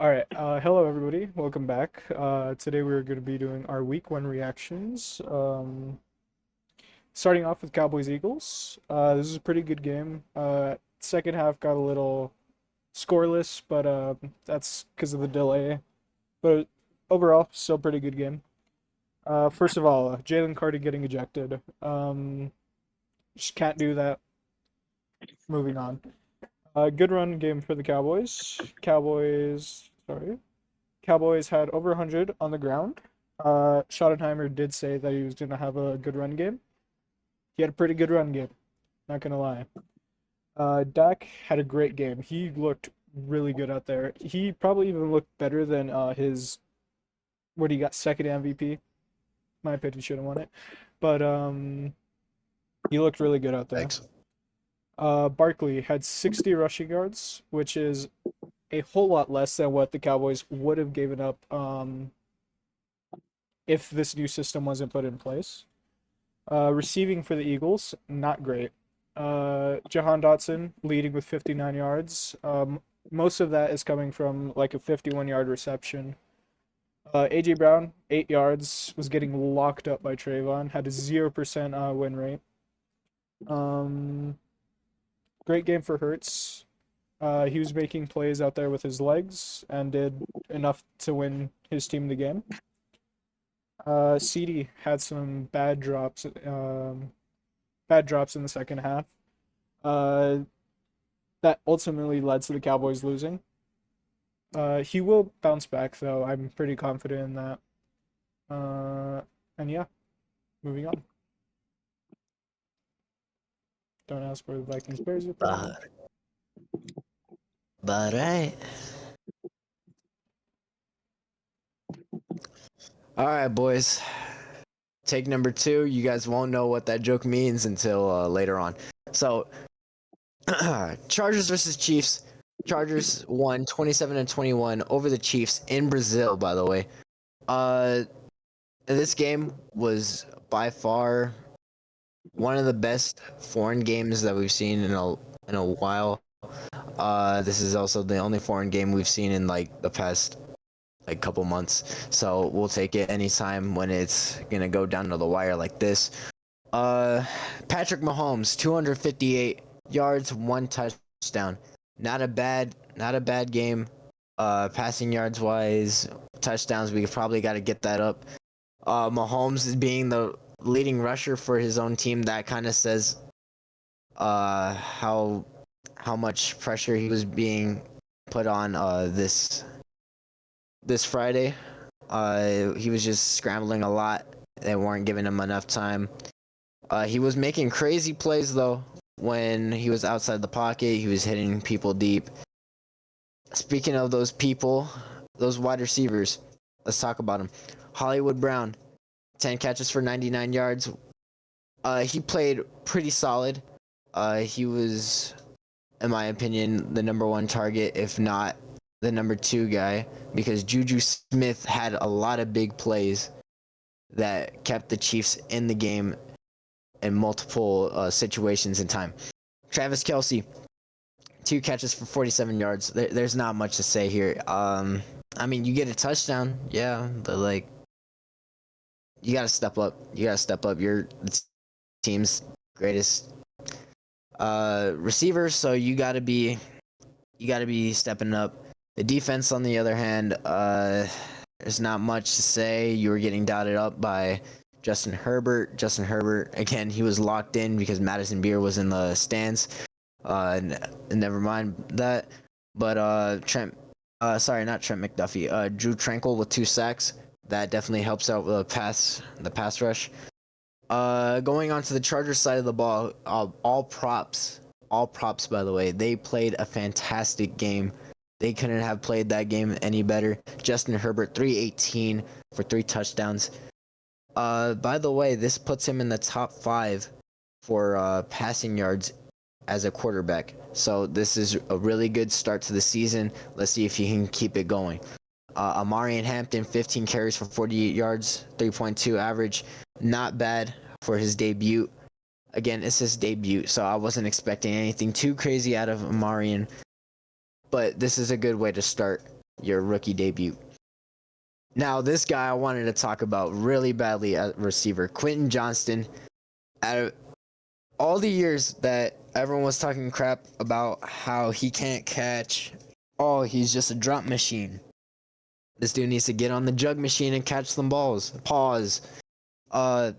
All right. Hello, everybody. Welcome back. Today we're going to be doing our week one reactions. Starting off with Cowboys Eagles. This is a pretty good game. Second half got a little scoreless, but that's because of the delay. But overall, still pretty good game. First of all, Jalen Carter getting ejected. Just can't do that. Moving on. Good run game for the Cowboys. Cowboys had over 100 on the ground. Schottenheimer did say that he was going to have a good run game. He had a pretty good run game, not going to lie. Dak had a great game. He looked really good out there. He probably even looked better than what he got second MVP. My opinion, he should have won it. But he looked really good out there. Thanks. Barkley had 60 rushing yards, which is a whole lot less than what the Cowboys would have given up if this new system wasn't put in place. Receiving for the Eagles, not great. Jahan Dotson leading with 59 yards. Most of that is coming from like a 51-yard reception. AJ Brown, 8 yards, was getting locked up by Trayvon, had a 0% win rate. Great game for Hurts. He was making plays out there with his legs and did enough to win his team the game. CD had some bad drops in the second half. That ultimately led to the Cowboys losing. He will bounce back though. I'm pretty confident in that. And yeah, moving on. Don't ask where the Vikings Bears are playing. But right. All right, boys. Take number 2. You guys won't know what that joke means until later on. So, Chargers versus Chiefs. Chargers won 27-21 over the Chiefs in Brazil, by the way. This game was by far one of the best foreign games that we've seen in a while. This is also the only foreign game we've seen in like the past couple months, so we'll take it anytime when it's gonna go down to the wire like this. Patrick Mahomes, 258 yards, 1 touchdown. Not a bad game. Passing yards wise, touchdowns, we probably got to get that up. Mahomes being the leading rusher for his own team, that kind of says how much pressure he was being put on this Friday. He was just scrambling a lot. They weren't giving him enough time. He was making crazy plays though when he was outside the pocket. He was hitting people deep. Speaking of those people, those wide receivers, let's talk about them. Hollywood Brown, 10 catches for 99 yards. He played pretty solid. He was, in my opinion, the number 1 target, if not the number 2 guy, because Juju Smith had a lot of big plays that kept the Chiefs in the game in multiple situations in time. Travis Kelce, 2 catches for 47 yards. There's not much to say here. I mean, you get a touchdown, yeah, but like, you gotta step up. You're the team's greatest receiver, so you gotta be stepping up. The defense, on the other hand, there's not much to say. You were getting dotted up by Justin Herbert. Justin Herbert, again, he was locked in because Madison Beer was in the stands. Never mind that. But not Trent McDuffie. Drew Tranquil with 2 sacks. That definitely helps out with the pass rush. Going on to the Chargers side of the ball, all props, by the way. They played a fantastic game. They couldn't have played that game any better. Justin Herbert, 318 for 3 touchdowns. By the way, this puts him in the top 5 for passing yards as a quarterback. So this is a really good start to the season. Let's see if he can keep it going. Amari Hampton, 15 carries for 48 yards, 3.2 average. Not bad for his debut. Again, it's his debut, so I wasn't expecting anything too crazy out of Amarian. But this is a good way to start. your rookie debut. Now, this guy I wanted to talk about really badly at receiver, Quentin Johnston. Out of all the years that everyone was talking crap about how he can't catch, oh, he's just a drop machine. This dude needs to get on the jug machine and catch some balls. Pause. Uh,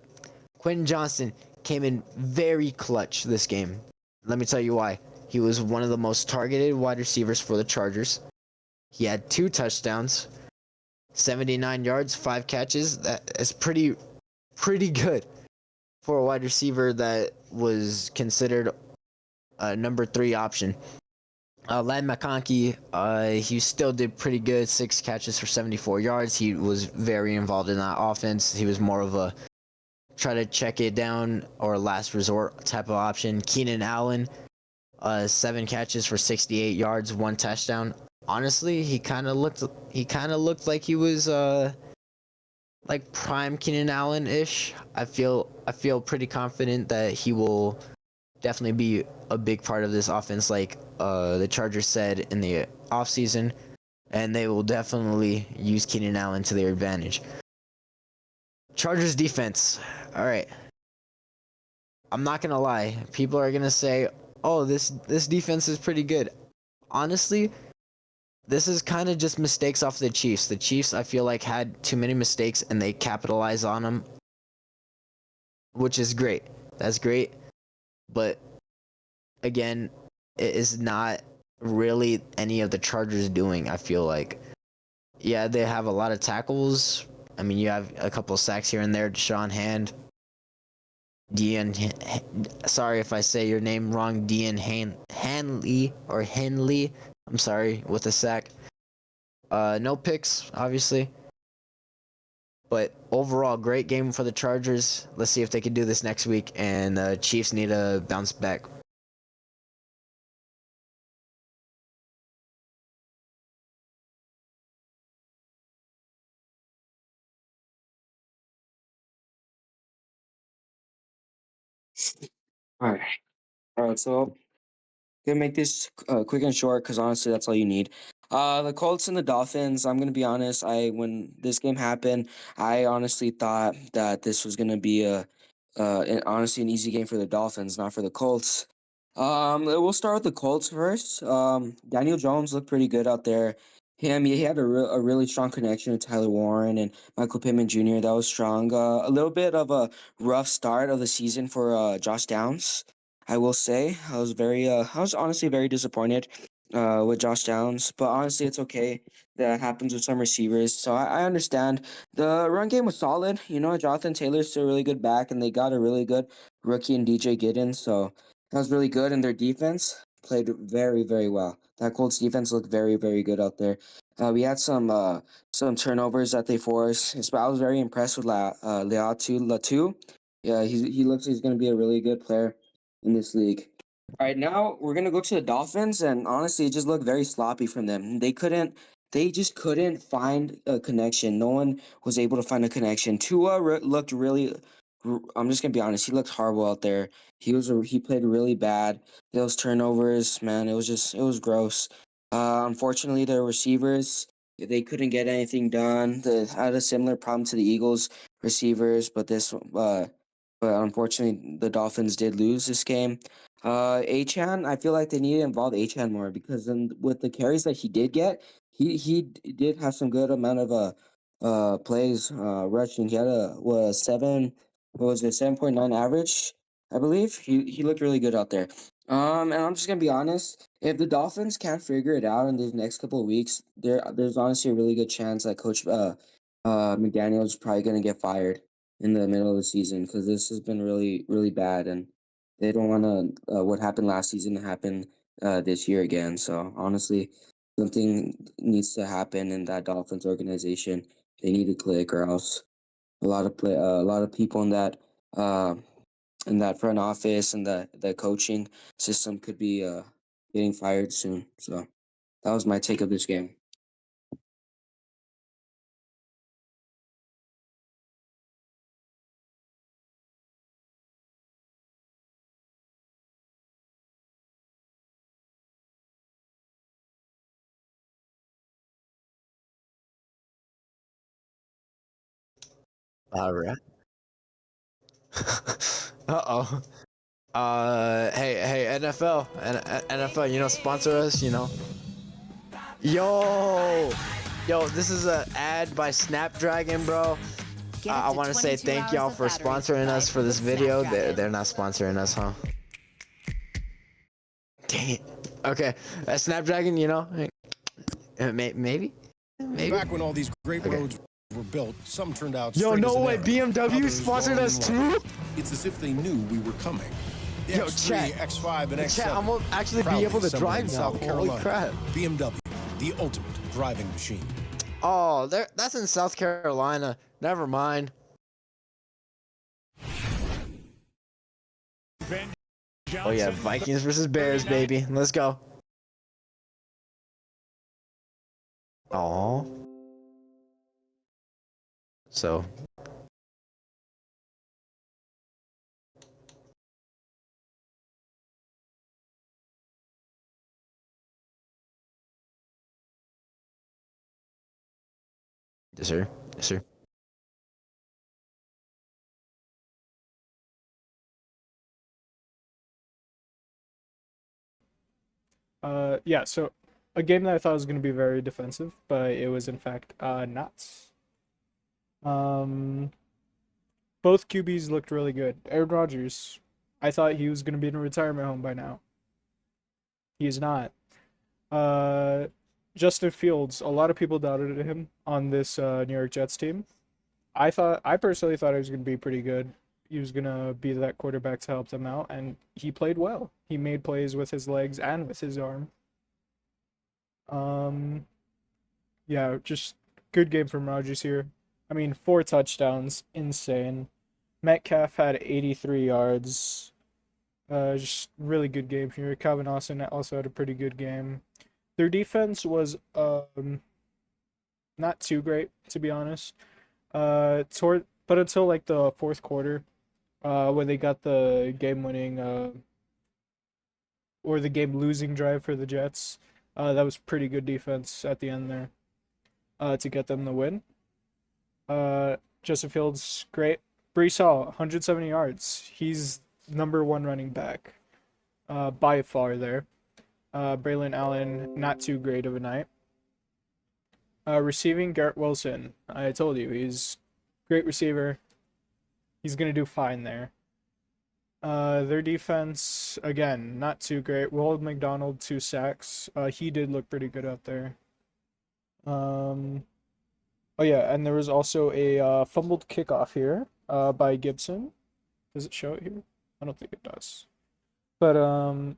Quentin Johnston came in very clutch this game. Let me tell you why. He was one of the most targeted wide receivers for the Chargers. He had 2 touchdowns, 79 yards, 5 catches. That is pretty good for a wide receiver that was considered a number 3 option. Ladd McConkey, he still did pretty good. 6 catches for 74 yards. He was very involved in that offense. He was more of a try to check it down or last resort type of option. Keenan Allen, 7 catches for 68 yards, 1 touchdown. Honestly, he kind of looked like he was like prime Keenan Allen ish. I feel pretty confident that he will definitely be a big part of this offense, like the Chargers said in the offseason, and they will definitely use Keenan Allen to their advantage. Chargers defense. All right. I'm not gonna lie. People are gonna say, "Oh, this defense is pretty good." Honestly, this is kind of just mistakes off the Chiefs. The Chiefs, I feel like, had too many mistakes and they capitalized on them, which is great. That's great. But again, it is not really any of the Chargers doing, I feel like. Yeah, they have a lot of tackles. I mean, you have a couple of sacks here and there. Deshaun Hand, Dean, sorry if I say your name wrong, Dean Hanley or Henley. I'm sorry, with a sack. No picks, obviously. But overall, great game for the Chargers. Let's see if they can do this next week. And the Chiefs need to bounce back. All right. All right. So gonna make this quick and short because honestly, that's all you need. The Colts and the Dolphins. I'm gonna be honest. When this game happened, I honestly thought that this was gonna be honestly an easy game for the Dolphins, not for the Colts. We'll start with the Colts first. Daniel Jones looked pretty good out there. He had a really strong connection with Tyler Warren and Michael Pittman Jr. That was strong. A little bit of a rough start of the season for Josh Downs. I will say I was honestly very disappointed with Josh Downs, but honestly it's okay. That happens with some receivers, so I understand. The run game was solid. You know, Jonathan Taylor's still a really good back, and they got a really good rookie in DJ Giddens, so that was really good. And their defense played very very well. That Colts defense looked very very good out there. We had some turnovers that they forced. I was very impressed with Leatu Latu. Yeah, he looks like he's going to be a really good player in this league. All right, now we're gonna go to the Dolphins, and honestly, it just looked very sloppy from them. They just couldn't find a connection. No one was able to find a connection. Looked really. I'm just gonna be honest. He looked horrible out there. He played really bad. Those turnovers, man, it was gross. Unfortunately, their receivers they couldn't get anything done. They had a similar problem to the Eagles receivers, but unfortunately, the Dolphins did lose this game. Achan, I feel like they need to involve Achan more because with the carries that he did get, did have some good amount of plays rushing. He had what was it 7.9 average, I believe. He looked really good out there. And I'm just gonna be honest. If the Dolphins can't figure it out in these next couple of weeks, there's honestly a really good chance that Coach McDaniel's probably gonna get fired in the middle of the season because this has been really really bad and they don't want to what happened last season to happen this year again. So honestly, something needs to happen in that Dolphins organization. They need to click, or else a lot of people uh, in that front office and the coaching system could be getting fired soon. So that was my take of this game. All right. Uh-oh. Hey, NFL, NFL, sponsor us, Yo, this is a ad by Snapdragon, bro. I want to say thank y'all for sponsoring us for this video. They're not sponsoring us, huh? Dang it. Okay, Snapdragon, maybe. Back when all these great roads were built, some turned out Yo, straight as no an way, arrow. BMW Others sponsored long us and too? wide. It's as if they knew we were coming. The Yo, X3, chat. X5, and X7. Chat, I'm gonna actually be proudly able to assembled drive in now. South Holy Carolina. crap. BMW, the ultimate driving machine. Oh, that's in South Carolina. Never mind. Oh yeah, Vikings versus Bears, baby. Let's go. Oh. So. Yes, sir. Yes, sir. Yeah, so a game that I thought was going to be very defensive, but it was in fact not. Um, both QBs looked really good. Aaron Rodgers, I thought he was going to be in a retirement home by now. He is not. Uh, Justin Fields, a lot of people doubted him on this New York Jets team. I personally thought he was going to be pretty good. He was going to be that quarterback to help them out, and he played well. He made plays with his legs and with his arm. Um, yeah, just good game from Rodgers here. I mean, 4 touchdowns, insane. Metcalf had 83 yards. Just really good game here. Calvin Austin also had a pretty good game. Their defense was not too great, to be honest. But until like the fourth quarter, when they got the game-winning or the game-losing drive for the Jets, that was pretty good defense at the end there to get them the win. Justin Fields, great. Brees Hall, 170 yards. He's number one running back by far there. Braylon Allen, not too great of a night. Receiving, Garrett Wilson. I told you, he's great receiver. He's going to do fine there. Their defense, again, not too great. Will McDonald, 2 sacks. He did look pretty good out there. Oh yeah, and there was also a fumbled kickoff here by Gibson. Does it show it here? I don't think it does. But a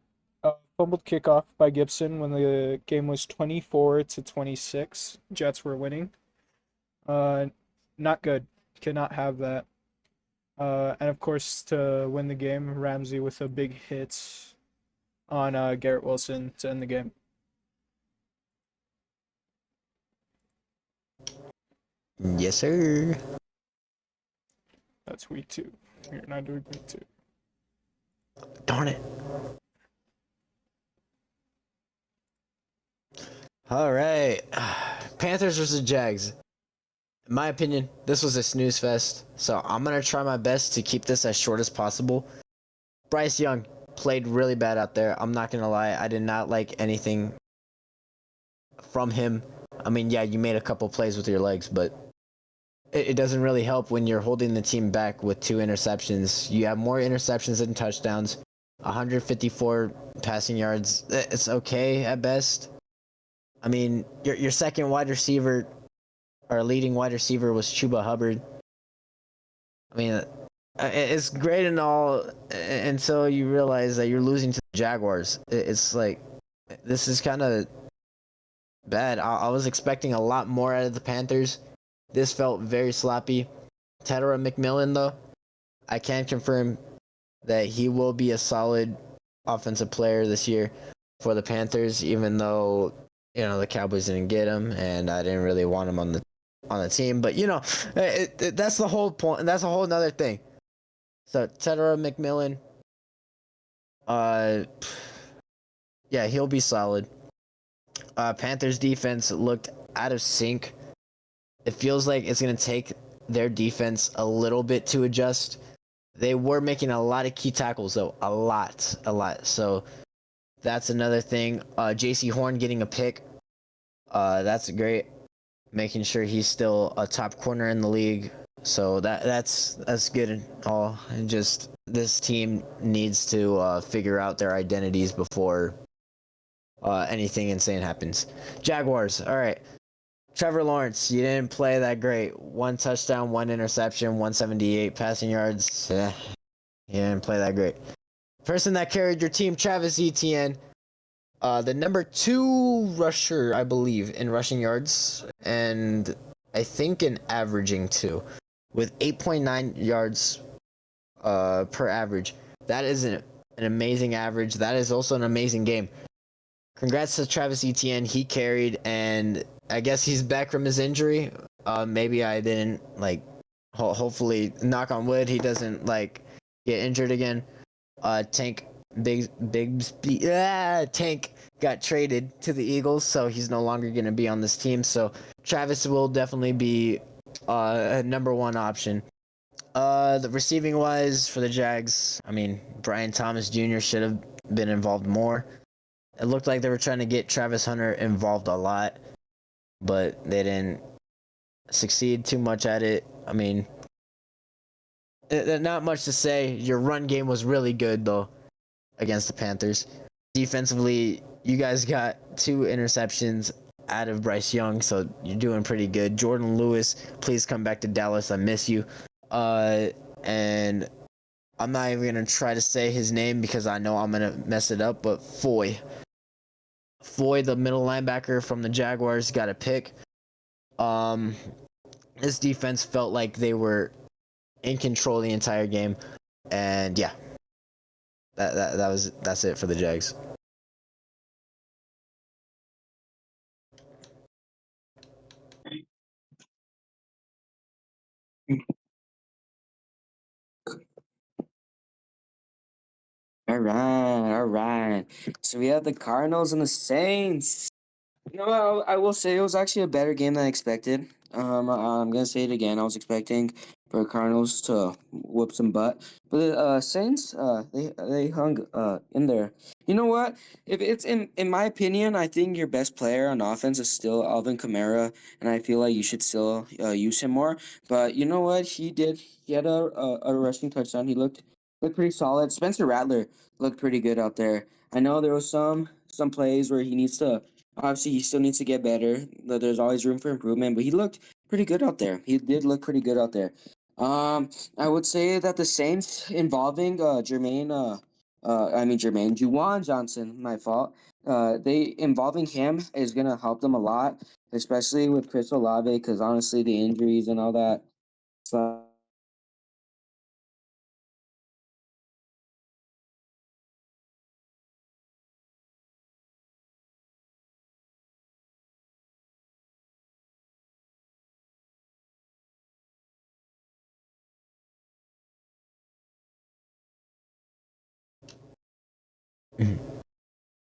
fumbled kickoff by Gibson when the game was 24-26. Jets were winning. Not good. Cannot have that. And of course, to win the game, Ramsey with a big hit on Garrett Wilson to end the game. Yes, sir. That's week 2. You're not doing week 2. Darn it. All right. Panthers versus Jags. In my opinion, this was a snooze fest, so I'm going to try my best to keep this as short as possible. Bryce Young played really bad out there. I'm not going to lie. I did not like anything from him. I mean, yeah, you made a couple plays with your legs, but it doesn't really help when you're holding the team back with 2 interceptions. You have more interceptions than touchdowns. 154 passing yards. It's okay at best. I mean, your second wide receiver, our leading wide receiver, was Chuba Hubbard. I mean, it's great and all until you realize that you're losing to the Jaguars. It's like, this is kind of bad. I was expecting a lot more out of the Panthers. This felt very sloppy. Tedera McMillan, though, I can confirm that he will be a solid offensive player this year for the Panthers, even though the Cowboys didn't get him, and I didn't really want him on the team. But that's the whole point, and that's a whole nother thing. So Tedera McMillan, yeah, he'll be solid. Panthers defense looked out of sync. It feels like it's gonna take their defense a little bit to adjust. They were making a lot of key tackles though, a lot. So that's another thing. JC Horn getting a pick. That's great. Making sure he's still a top corner in the league. So that's good and all. And just this team needs to figure out their identities before anything insane happens. Jaguars. All right. Trevor Lawrence, you didn't play that great. 1 touchdown, 1 interception, 178 passing yards. You didn't play that great. Person that carried your team, Travis Etienne, the number 2 rusher, I believe, in rushing yards, and I think in averaging too, with 8.9 yards per average. That is an amazing average. That is also an amazing game. Congrats to Travis Etienne. He carried, and I guess he's back from his injury. Maybe I didn't hopefully, knock on wood, he doesn't get injured again. Tank Tank got traded to the Eagles, so he's no longer going to be on this team. So Travis will definitely be a number 1 option. The receiving wise for the Jags, I mean, Brian Thomas Jr. should have been involved more. It looked like they were trying to get Travis Hunter involved a lot, but they didn't succeed too much at it. I mean, not much to say. Your run game was really good, though, against the Panthers. Defensively, you guys got 2 interceptions out of Bryce Young, so you're doing pretty good. Jordan Lewis, please come back to Dallas. I miss you. And I'm not even going to try to say his name because I know I'm going to mess it up, but Foy, the middle linebacker from the Jaguars, got a pick. This defense felt like they were in control the entire game, and yeah, that's it for the Jags. All right. So we have the Cardinals and the Saints. I will say it was actually a better game than I expected. I'm gonna say it again. I was expecting for Cardinals to whoop some butt, but the Saints, they hung in there. You know what? If it's in my opinion, I think your best player on offense is still Alvin Kamara, and I feel like you should still use him more. But you know what? He did. He had a rushing touchdown. He looked pretty solid. Spencer Rattler looked pretty good out there. I know there was some plays where he needs to. Obviously, he still needs to get better. There's always room for improvement, but he looked pretty good out there. He did look pretty good out there. I would say that the Saints involving Juwan Johnson, my fault. They involving him is gonna help them a lot, especially with Chris Olave, because honestly, the injuries and all that. So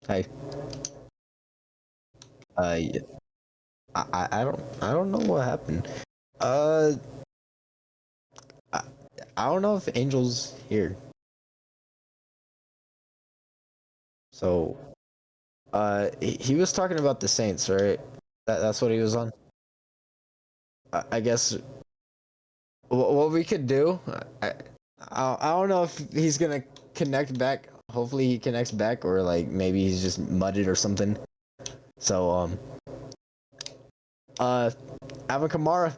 Hi. Yeah. I don't know what happened. Uh, I, I don't know if Angel's here. So, he was talking about the Saints, right? That's what he was on. I guess what we could do. I don't know if he's gonna connect back. Hopefully he connects back, or maybe he's just mudded or something. So Alvin Kamara,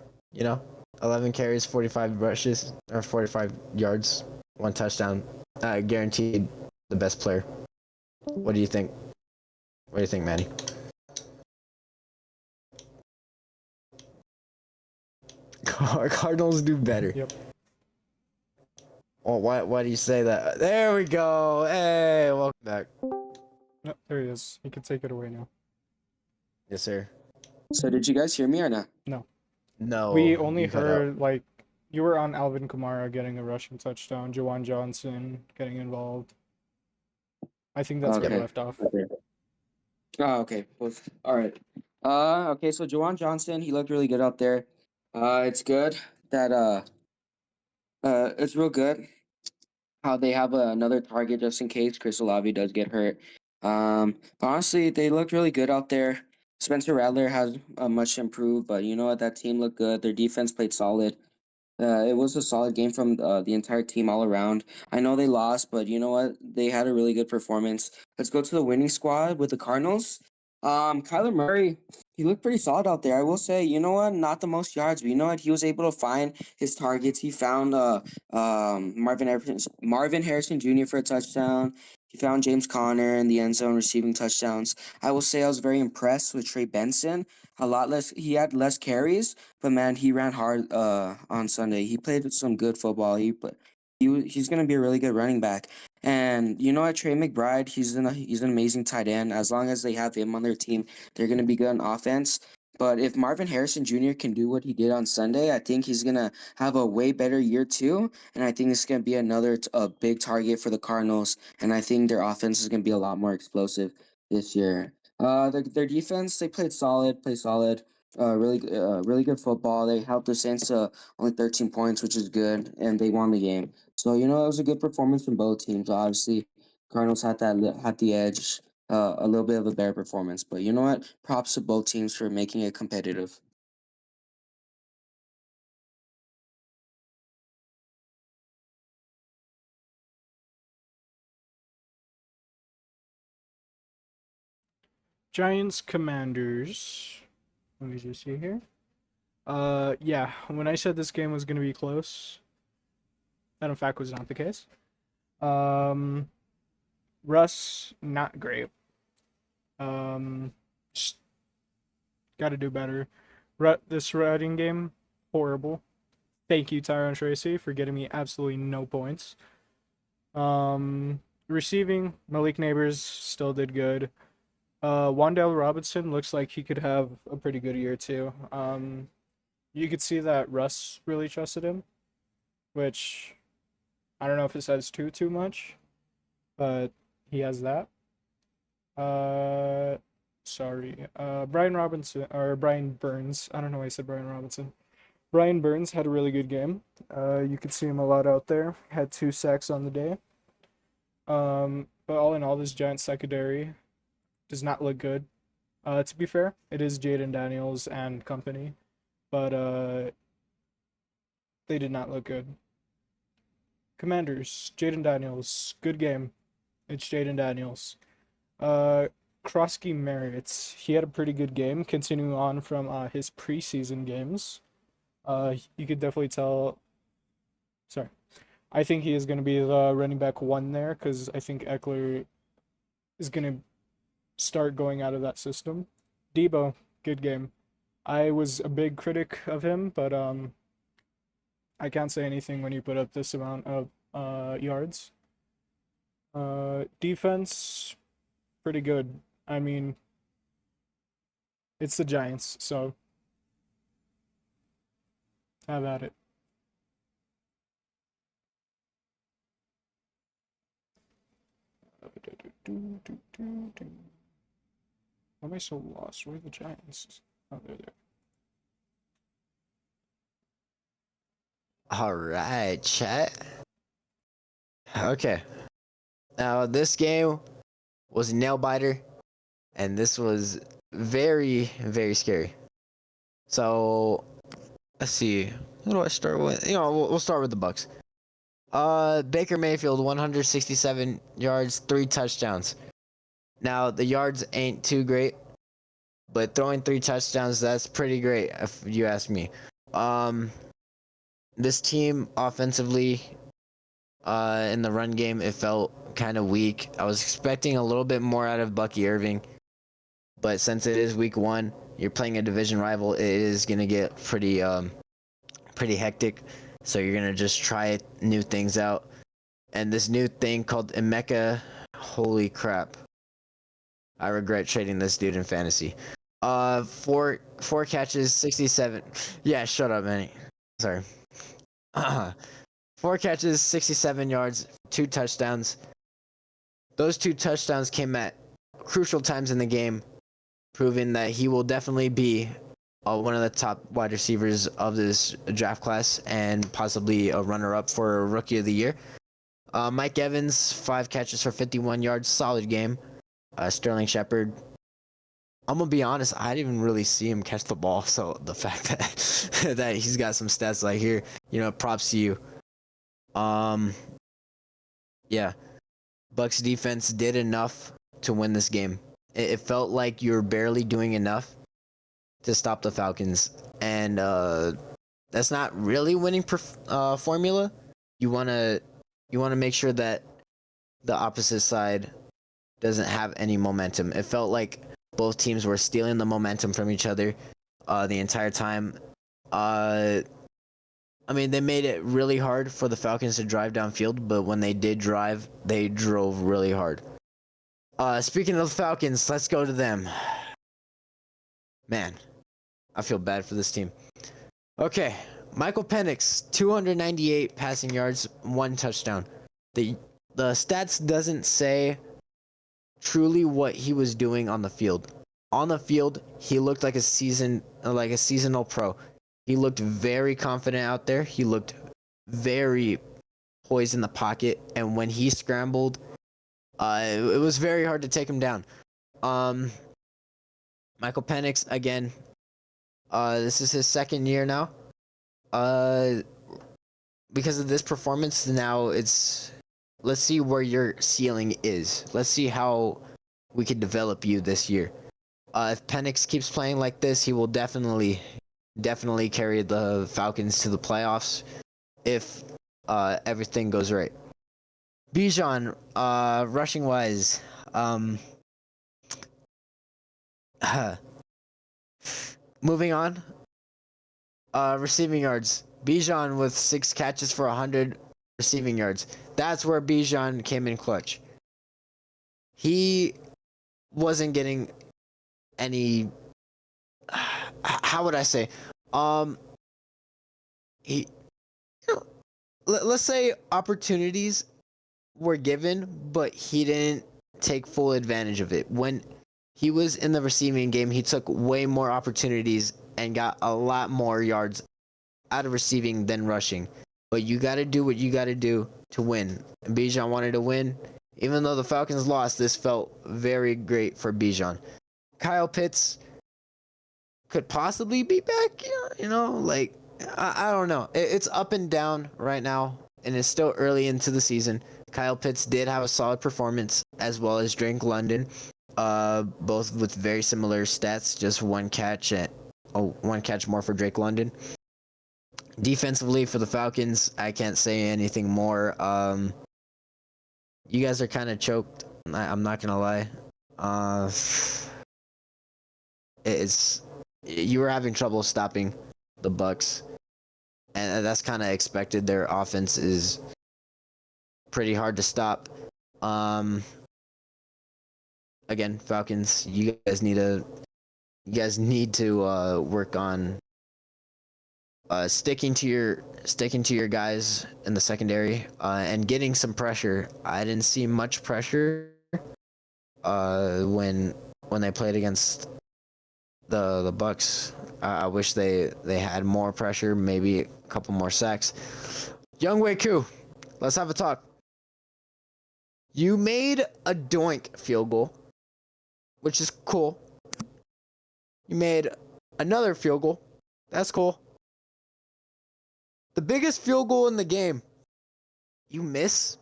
11 carries, 45 rushes, or 45 yards, 1 touchdown. Guaranteed the best player. What do you think? What do you think, Manny? Cardinals do better. Yep. Well, why do you say that? There we go. Hey, welcome back. Yep, there he is. He can take it away now. Yes, sir. so did you guys hear me or not? No, We only you cut out. heard you were on Alvin Kamara getting a rushing touchdown, Jawan Johnson getting involved. I think that's where we Okay. left off. Okay. Oh, okay. All right. Okay, so Jawan Johnson, he looked really good out there. It's good that it's real good how they have another target just in case Chris Olave does get hurt. Honestly, they look really good out there. Spencer Rattler has much improved, but you know what? That team looked good. Their defense played solid. It was a solid game from the entire team all around. I know they lost, but you know what? They had a really good performance. Let's go to the winning squad with the Cardinals. Kyler Murray, he looked pretty solid out there. I will say, you know what? Not the most yards, but you know what? He was able to find his targets. He found Marvin Harrison Jr. for a touchdown. He found James Conner in the end zone receiving touchdowns. I will say I was very impressed with Trey Benson. A lot less. He had less carries, but man, he ran hard on Sunday. He played some good football. He's gonna be a really good running back. And you know what, Trey McBride, he's an amazing tight end. As long as they have him on their team, they're gonna be good on offense. But if Marvin Harrison Jr. can do what he did on Sunday, I think he's gonna have a way better year too. And I think it's gonna be a big target for the Cardinals. And I think their offense is gonna be a lot more explosive this year. Their defense, they played solid. Really good football. They held the Saints to only 13 points, which is good, and they won the game. So you know it was a good performance from both teams. Obviously, Cardinals had the edge, a little bit of a better performance. But you know what? Props to both teams for making it competitive. Giants Commanders. Let me just see here. Yeah, when I said this game was gonna be close, that in fact was not the case. Um, Russ, not great. Just got to do better. This routing game, horrible. Thank you, Tyron Tracy, for getting me absolutely no points. Receiving, Malik Neighbors still did good. Wandale Robinson looks like he could have a pretty good year too. You could see that Russ really trusted him, which I don't know if it says too much, but he has that. Uh, sorry. Brian Robinson or Brian Burns. I don't know why I said Brian Robinson. Brian Burns had a really good game. You could see him a lot out there. Had 2 sacks on the day. But all in all, this Giant secondary does not look good. To be fair, it is Jaden Daniels and company, but they did not look good. Commanders, Jaden Daniels, good game. It's Jaden Daniels. Uh, Krosky Merritt, he had a pretty good game, continuing on from his preseason games. You could definitely tell. Sorry, I think he is going to be the running back one there because I think Eckler is going to start going out of that system. Debo, good game. I was a big critic of him, but I can't say anything when you put up this amount of yards. Defense, pretty good. I mean, it's the Giants, so have at it. Why am I so lost? Where are the Giants? Oh, they're there. All right, chat. Okay. Now this game was a nail biter, and this was very, very scary. So let's see. Who do I start with? We'll start with the Bucks. Baker Mayfield, 167 yards, 3 touchdowns. Now the yards ain't too great, but throwing 3 touchdowns, that's pretty great if you ask me. This team offensively, in the run game, it felt kind of weak. I was expecting a little bit more out of Bucky Irving, but since it is week 1, you're playing a division rival, it is gonna get pretty hectic. So you're gonna just try new things out. And this new thing called Emeka, holy crap. I regret trading this dude in fantasy. Four catches, 67. Yeah, shut up, Manny. Sorry. 4 catches, 67 yards, 2 touchdowns. Those 2 touchdowns came at crucial times in the game, proving that he will definitely be one of the top wide receivers of this draft class and possibly a runner-up for Rookie of the Year. Mike Evans, 5 catches for 51 yards, solid game. Sterling Shepard, I'm gonna be honest, I didn't even really see him catch the ball, so the fact that that he's got some stats like here, props to you. Yeah, Bucks defense did enough to win this game. It felt like you were barely doing enough to stop the Falcons, and that's not really winning formula. You wanna make sure that the opposite side doesn't have any momentum. It felt like both teams were stealing the momentum from each other the entire time. I mean, they made it really hard for the Falcons to drive downfield, but when they did drive, they drove really hard. Speaking of the Falcons, let's go to them. Man, I feel bad for this team. Okay, Michael Penix, 298 passing yards, 1 touchdown. The stats doesn't say truly what he was doing on the field. On the field, he looked like a seasonal pro. He looked very confident out there. He looked very poised in the pocket, and when he scrambled, it was very hard to take him down. Michael Penix again. This is his 2nd year now. Because of this performance, now let's see where your ceiling is. Let's see how we can develop you this year. If Penix keeps playing like this, he will definitely carry the Falcons to the playoffs if everything goes right. Bijan, rushing wise, moving on. Receiving yards. Bijan with 6 catches for 100 receiving yards. That's where Bijan came in clutch. He wasn't getting any. How would I say? Let's say opportunities were given, but he didn't take full advantage of it. When he was in the receiving game, he took way more opportunities and got a lot more yards out of receiving than rushing. But you got to do what you got to do to win. And Bijan wanted to win. Even though the Falcons lost, this felt very great for Bijan. Kyle Pitts could possibly be back, I don't know. It's up and down right now, and it's still early into the season. Kyle Pitts did have a solid performance, as well as Drake London, both with very similar stats, just 1 catch more for Drake London. Defensively for the Falcons, I can't say anything more. You guys are kind of choked. I'm not gonna lie. You were having trouble stopping the Bucks, and that's kind of expected. Their offense is pretty hard to stop. Again, Falcons, you guys need to work on sticking to your guys in the secondary and getting some pressure. I didn't see much pressure when they played against the Bucks. I wish they had more pressure, maybe a couple more sacks. Younghoe Koo, let's have a talk. You made a doink field goal, which is cool. You made another field goal. That's cool. The biggest field goal in the game, you miss.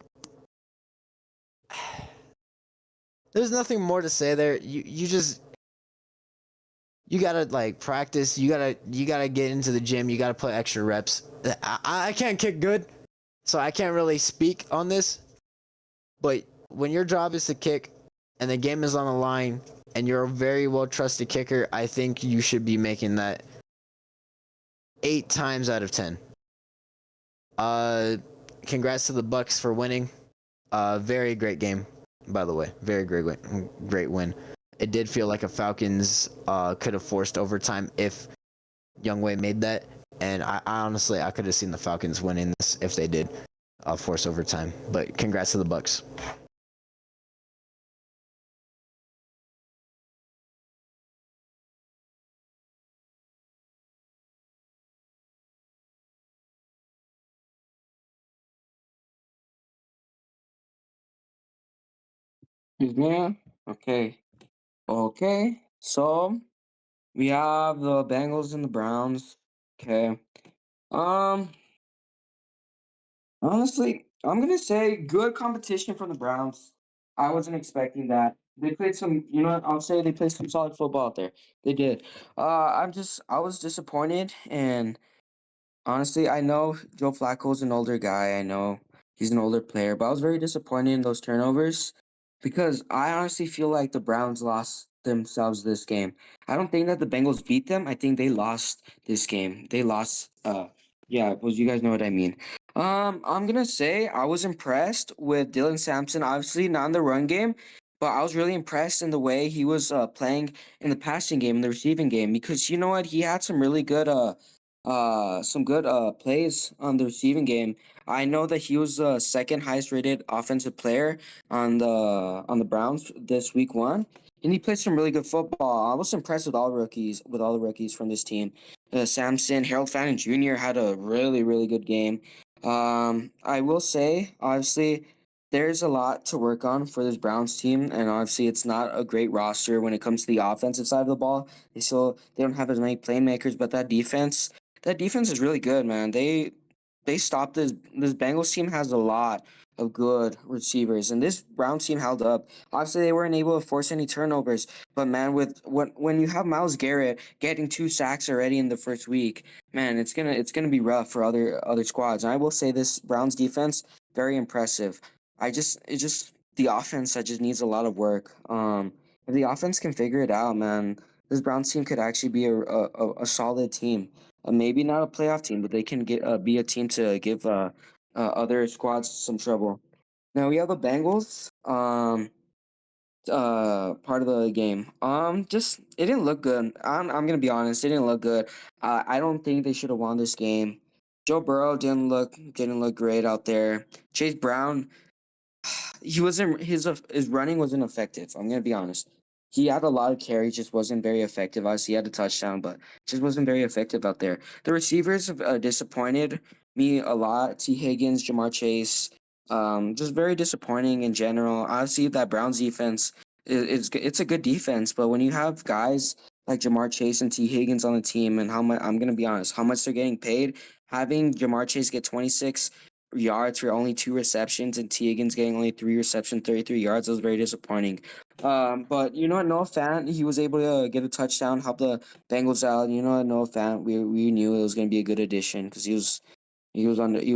There's nothing more to say there. You gotta practice. You gotta get into the gym. You gotta put extra reps. I can't kick good, so I can't really speak on this. But when your job is to kick, and the game is on the line, and you're a very well trusted kicker, I think you should be making that 8 times out of 10. Congrats to the Bucks for winning. Very great game, by the way. Very great win. It did feel like a Falcons could have forced overtime if Younghoe made that, and I honestly could have seen the Falcons winning this if they did force overtime. But congrats to the Bucks. Excuse me. Okay. Okay. So we have the Bengals and the Browns. Okay. Um. Honestly, I'm gonna say good competition from the Browns. I wasn't expecting that. They played some, you know what, I'll say they played some solid football out there. They did. I was disappointed, and honestly, I know Joe Flacco's an older guy. I know he's an older player, but I was very disappointed in those turnovers because I honestly feel like the Browns lost themselves this game. I don't think that the Bengals beat them. I think they lost this game. They lost yeah, well you guys know what I mean. I'm gonna say I was impressed with Dylan Sampson, obviously not in the run game, but I was really impressed in the way he was playing in the passing game, in the receiving game, because you know what, he had some good plays on the receiving game. I know that he was the second highest rated offensive player on the Browns this week one, and he played some really good football. I was impressed with all the rookies from this team. Samson, Harold Fannin Jr. had a really good game. I will say, obviously, there's a lot to work on for this Browns team, and obviously, it's not a great roster when it comes to the offensive side of the ball. They don't have as many playmakers, but that defense is really good, man. They stopped this Bengals team has a lot of good receivers, and this Browns team held up. Obviously, they weren't able to force any turnovers, but man, with when you have Miles Garrett getting 2 sacks already in the first week, man, it's gonna be rough for other squads. And I will say this Browns defense very impressive. It just the offense that just needs a lot of work. If the offense can figure it out, man, this Browns team could actually be a solid team. Maybe not a playoff team, but they can get be a team to give other squads some trouble. Now we have the Bengals. Part of the game. Just it didn't look good. I'm gonna be honest, it didn't look good. I don't think they should have won this game. Joe Burrow didn't look great out there. Chase Brown, he wasn't his running wasn't effective. I'm gonna be honest. He had a lot of carries, just wasn't very effective. Obviously, he had a touchdown, but just wasn't very effective out there. The receivers have disappointed me a lot. T. Higgins, Jamar Chase, just very disappointing in general. Obviously, that Browns defense it's a good defense, but when you have guys like Jamar Chase and T. Higgins on the team, and how much I'm gonna be honest, how much they're getting paid, having Jamar Chase get 26 yards for only 2 receptions, and T. Higgins getting only 3 receptions, 33 yards. That was very disappointing. But you know what, Noah Fant, he was able to get a touchdown, help the Bengals out. You know what, Noah Fant, we knew it was going to be a good addition because he was in a he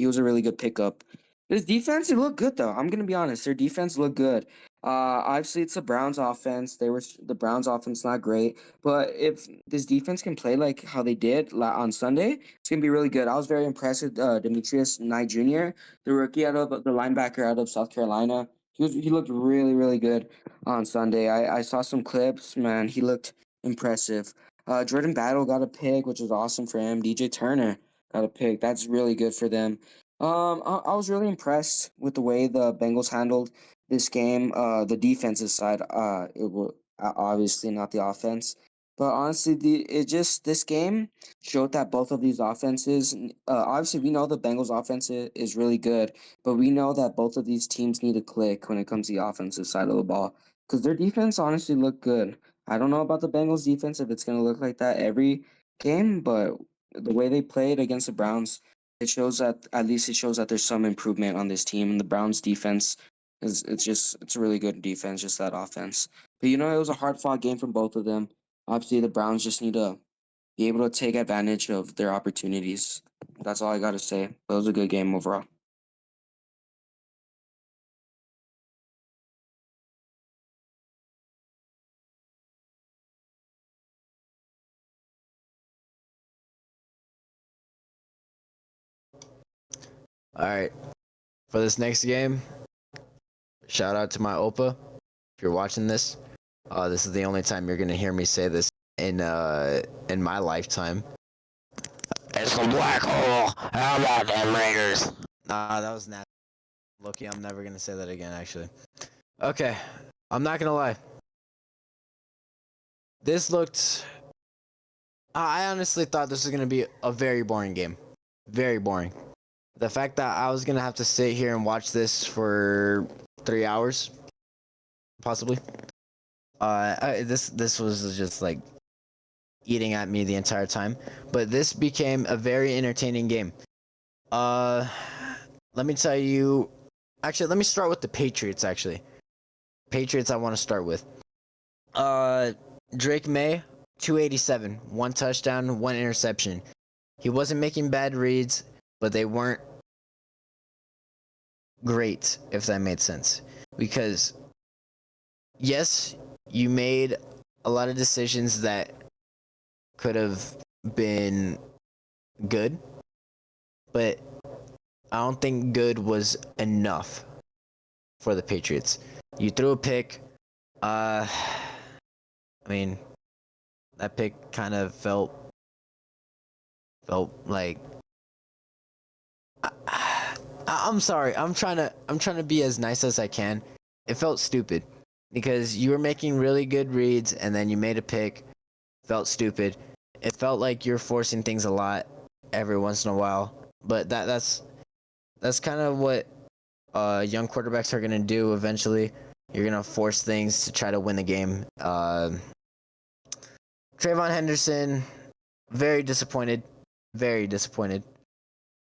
was a really good pickup. His defense, it looked good though. I'm gonna be honest, their defense looked good. Obviously it's the Browns offense. The Browns offense not great, but if this defense can play like how they did on Sunday, it's gonna be really good. I was very impressed with Demetrius Knight Jr., the rookie out of the linebacker out of South Carolina. He looked really good on Sunday. I saw some clips. Man, he looked impressive. Jordan Battle got a pick, which was awesome for him. DJ Turner got a pick. That's really good for them. I was really impressed with the way the Bengals handled this game. The defensive side, it will obviously not the offense, but honestly, this game showed that both of these offenses. Obviously, we know the Bengals offense is really good, but we know that both of these teams need to click when it comes to the offensive side of the ball because their defense honestly looked good. I don't know about the Bengals defense if it's gonna look like that every game, but the way they played against the Browns, it shows that at least it shows that there's some improvement on this team. And the Browns defense it's a really good defense, just that offense. But you know, it was a hard fought game from both of them. Obviously, the Browns just need to be able to take advantage of their opportunities. That's all I got to say. But it was a good game overall. All right, for this next game, shout out to my Opa. If you're watching this, this is the only time you're gonna hear me say this in my lifetime. It's the black hole. How about them Raiders? Nah, that was nasty. Loki, I'm never gonna say that again. Actually, okay. I'm not gonna lie. This looked. I honestly thought this was gonna be a very boring game. Very boring. The fact that I was gonna have to sit here and watch this for 3 hours, possibly. This was just like eating at me the entire time. But this became a very entertaining game. Let me tell you. Actually, let me start with the Patriots. Actually, Patriots. I want to start with. Drake May, 287, 1 touchdown, 1 interception. He wasn't making bad reads, but they weren't great, if that made sense. Because, yes, you made a lot of decisions that could have been good, but I don't think good was enough for the Patriots. You threw a pick. I mean, that pick kind of felt like I'm sorry. I'm trying to be as nice as I can. It felt stupid because you were making really good reads and then you made a pick. Felt stupid. It felt like you're forcing things a lot every once in a while. But that's kind of what young quarterbacks are gonna do eventually. You're gonna force things to try to win the game. Trayvon Henderson, very disappointed. Very disappointed.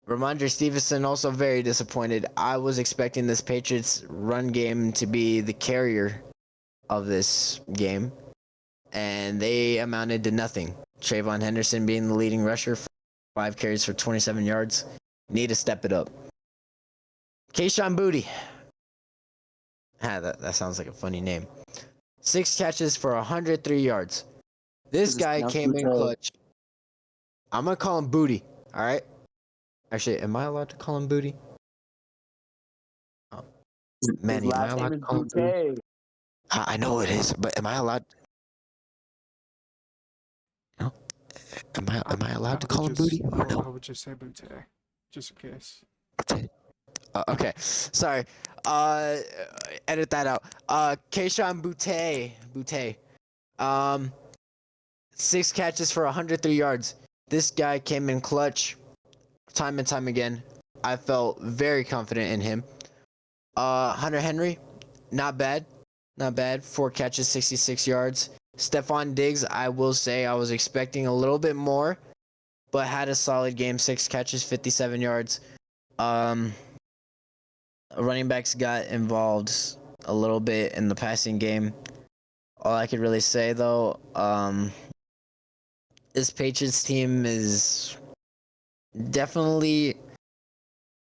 Ramondre Stevenson also very disappointed. I was expecting this Patriots run game to be the carrier of this game, and they amounted to nothing. Trayvon Henderson being the leading rusher, 5 carries for 27 yards. Need to step it up. Kayshon Boutte. That sounds like a funny name. 6 catches for 103 yards. This guy came in clutch. I'm going to call him Booty, all right? Actually, am I allowed to call him Booty? Oh, Manny, am I allowed to call him Booty? I know it is, but am I allowed? No? Am I allowed to call him Booty or no? How would you say Butte? Just in case. Okay, sorry. Edit that out. Kayshon Boutte. 6 catches for 103 yards. This guy came in clutch time and time again. I felt very confident in him. Hunter Henry, not bad. 4 catches, 66 yards. Stephon Diggs, I will say I was expecting a little bit more, but had a solid game. 6 catches, 57 yards. Running backs got involved a little bit in the passing game. All I could really say though, this Patriots team is definitely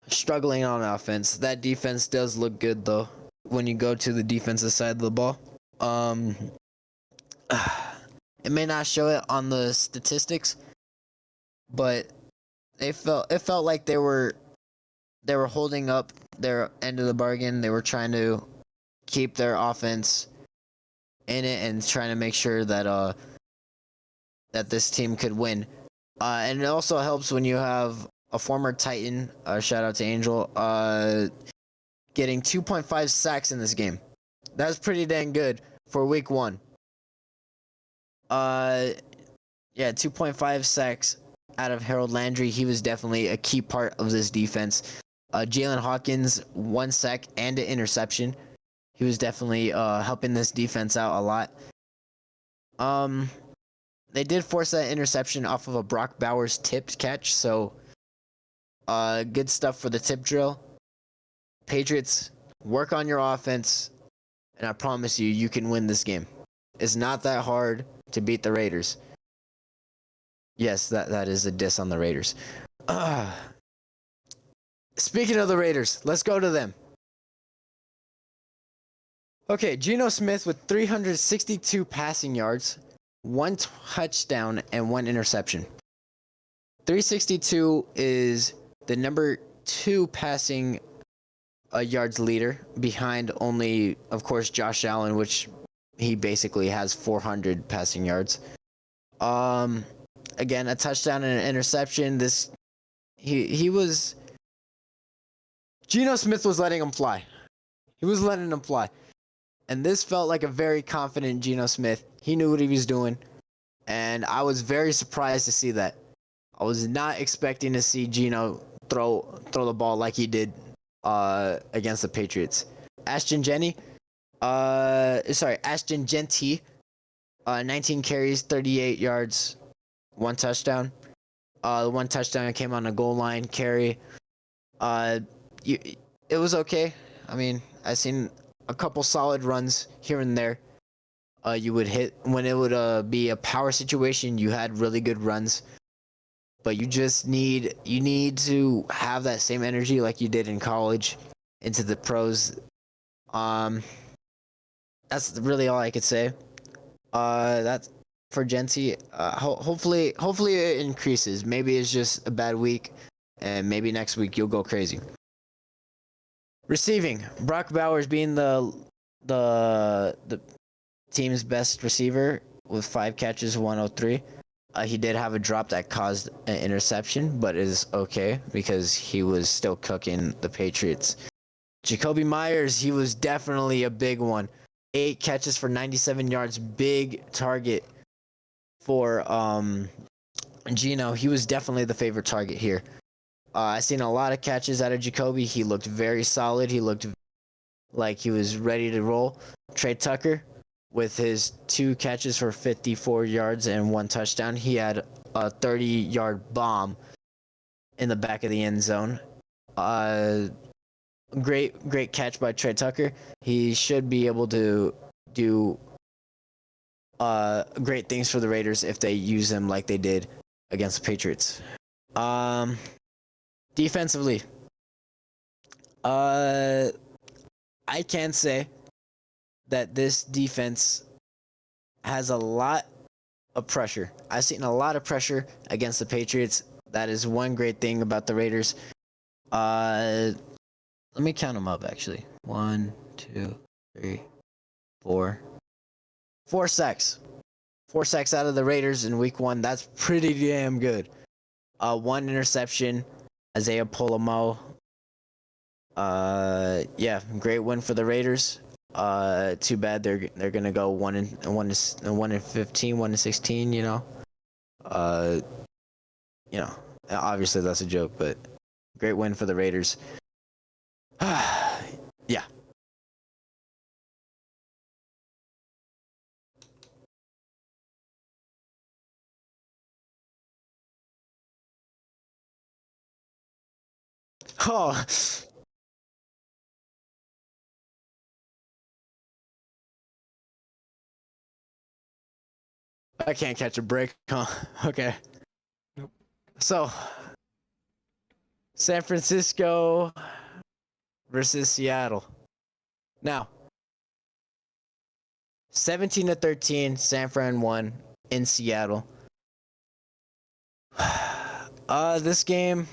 struggling on offense. That defense does look good though when you go to the defensive side of the ball. It may not show it on the statistics, but it felt like they were holding up their end of the bargain. They were trying to keep their offense in it and trying to make sure that that this team could win. And it also helps when you have a former Titan, shout out to Angel, getting 2.5 sacks in this game. That's pretty dang good for week 1. Yeah, 2.5 sacks out of Harold Landry. He was definitely a key part of this defense. Jalen Hawkins, 1 sack and an interception. He was definitely helping this defense out a lot. They did force that interception off of a Brock Bowers tipped catch, so good stuff for the tip drill. Patriots, work on your offense, and I promise you, you can win this game. It's not that hard to beat the Raiders. Yes, that is a diss on the Raiders. Speaking of the Raiders, let's go to them. Okay, Geno Smith with 362 passing yards, 1 touchdown, and 1 interception. 362 is the number 2 passing yards leader, behind only, of course, Josh Allen, which he basically has 400 passing yards. Again, a touchdown and an interception. Geno Smith was letting him fly. He was letting him fly. And this felt like a very confident Geno Smith. He knew what he was doing. And I was very surprised to see that. I was not expecting to see Geno throw the ball like he did against the Patriots. Ashton Genty, Ashton Genty, 19 carries, 38 yards, 1 touchdown. The 1 touchdown came on a goal line carry. It was okay. I mean, I seen a couple solid runs here and there. You would hit when it would be a power situation. You had really good runs, but you need to have that same energy like you did in college into the pros. That's really all I could say. That's for Genty. Hopefully it increases. Maybe it's just a bad week, and maybe next week you'll go crazy. Receiving, Brock Bowers being the team's best receiver with 5 catches, 103. He did have a drop that caused an interception, but it is okay because he was still cooking the Patriots. Jacoby Myers, he was definitely a big one. 8 catches for 97 yards, big target for Gino. He was definitely the favorite target here. I seen a lot of catches out of Jacoby. He looked very solid. He looked like he was ready to roll. Trey Tucker, with his 2 catches for 54 yards and 1 touchdown. He had a 30-yard bomb in the back of the end zone. Great catch by Trey Tucker. He should be able to do great things for the Raiders if they use him like they did against the Patriots. Defensively, I can say that this defense has a lot of pressure. I've seen a lot of pressure against the Patriots. That is one great thing about the Raiders. Let me count them up, actually. 1, 2, 3, 4. 4 sacks. 4 sacks out of the Raiders in week 1. That's pretty damn good. 1 interception. Isaiah Polamo. Yeah, great win for the Raiders. Too bad they're gonna go 1-15, 1-16. You know, obviously that's a joke, but great win for the Raiders. Yeah. Oh. I can't catch a break, huh? Okay. Nope. So, San Francisco versus Seattle. Now, 17-13, San Fran won in Seattle. This game